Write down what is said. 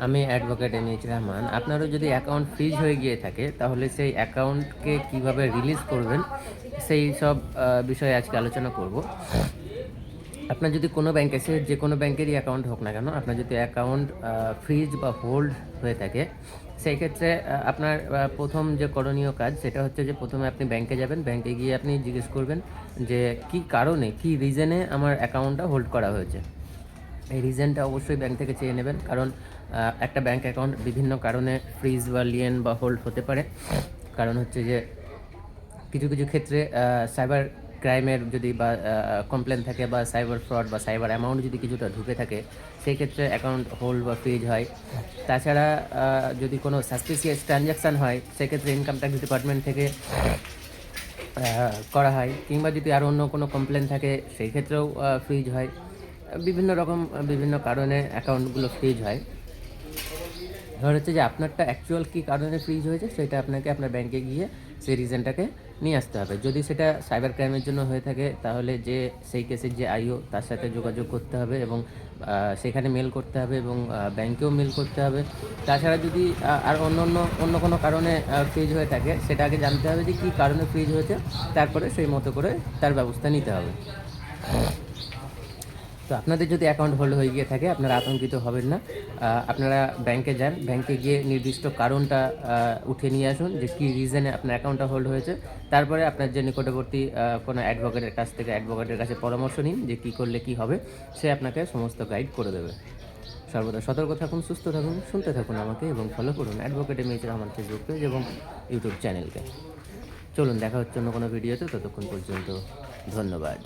আমি advocate MH Rahman. আপনারও যদি অ্যাকাউন্ট ফ্রিজ হয়ে গিয়ে থাকে, তাহলে সেই অ্যাকাউন্টকে কিভাবে রিলিজ করবেন, সেই সব বিষয়ে আজকে আলোচনা করব। আপনার যদি কোনো ব্যাংকে, সে যে কোনো ব্যাংকেরই অ্যাকাউন্ট হোক না কেন, আপনার যদি অ্যাকাউন্ট ফ্রিজ বা হোল্ড হয়ে থাকে, সেই ক্ষেত্রে আপনার প্রথম যে করণীয় কাজ সেটা হচ্ছে যে প্রথমে আপনি ব্যাংকে যাবেন। ব্যাংকে গিয়ে আপনি জিজ্ঞেস করবেন যে কী কারণে, কী রিজনে আমার অ্যাকাউন্টটা হোল্ড করা হয়েছে। এই রিজনটা অবশ্যই ব্যাংক থেকে চেয়ে নেবেন, কারণ একটা ব্যাংক অ্যাকাউন্ট বিভিন্ন কারণে ফ্রিজ বা লিয়েন বা হোল্ড হতে পারে। কারণ হচ্ছে যে কিছু কিছু ক্ষেত্রে সাইবার ক্রাইমের যদি বা কমপ্লেন থাকে, বা সাইবার ফ্রড বা সাইবার অ্যামাউন্ট যদি কিছুটা ঢুকে থাকে, সেই ক্ষেত্রে অ্যাকাউন্ট হোল্ড বা ফ্রিজ হয়। তাছাড়া যদি কোনো সাসপিসিয়াস ট্রানজ্যাকশান হয়, সেক্ষেত্রে ইনকাম ট্যাক্স ডিপার্টমেন্ট থেকে করা হয়, কিংবা যদি আরও অন্য কোনো কমপ্লেন থাকে, সেই ক্ষেত্রেও ফ্রিজ হয়। বিভিন্ন রকম বিভিন্ন কারণে অ্যাকাউন্টগুলো ফ্রিজ হয়। এবার হচ্ছে যে আপনারটা অ্যাকচুয়াল কী কারণে ফ্রিজ হয়েছে, সেটা আপনাকে আপনার ব্যাংকে গিয়ে সেই রিজনটাকে নিয়ে আসতে হবে। যদি সেটা সাইবার ক্রাইমের জন্য হয়ে থাকে, তাহলে যে সেই কেসের যে আইও, তার সাথে যোগাযোগ করতে হবে এবং সেখানে মেল করতে হবে, এবং ব্যাংকেও মেল করতে হবে। তাছাড়া যদি আর অন্য কোনো কারণে ফ্রিজ হয়ে থাকে, সেটা আগে জানতে হবে যে কী কারণে ফ্রিজ হয়েছে, তারপরে সেই মতো করে তার ব্যবস্থা নিতে হবে। তো আপনাদের যদি অ্যাকাউন্ট হোল্ড হয়ে গিয়ে থাকে, আপনারা আতঙ্কিত হবেন না। আপনারা ব্যাংকে যান, ব্যাংকে গিয়ে নির্দিষ্ট কারণটা উঠে নিয়ে আসুন যে কী রিজনে আপনার অ্যাকাউন্টটা হোল্ড হয়েছে। তারপরে আপনার যে নিকটবর্তী কোনো অ্যাডভোকেটের কাছে পরামর্শ নিন যে কী করলে কী হবে। সে আপনাকে সমস্ত গাইড করে দেবে। সর্বদা সতর্ক থাকুন, সুস্থ থাকুন, শুনতে থাকুন আমাকে, এবং ফলো করুন advocate MH Rahman Facebook page এবং ইউটিউব চ্যানেলকে। চলুন, দেখা হচ্ছে অন্য কোনো ভিডিওতে। ততক্ষণ পর্যন্ত ধন্যবাদ।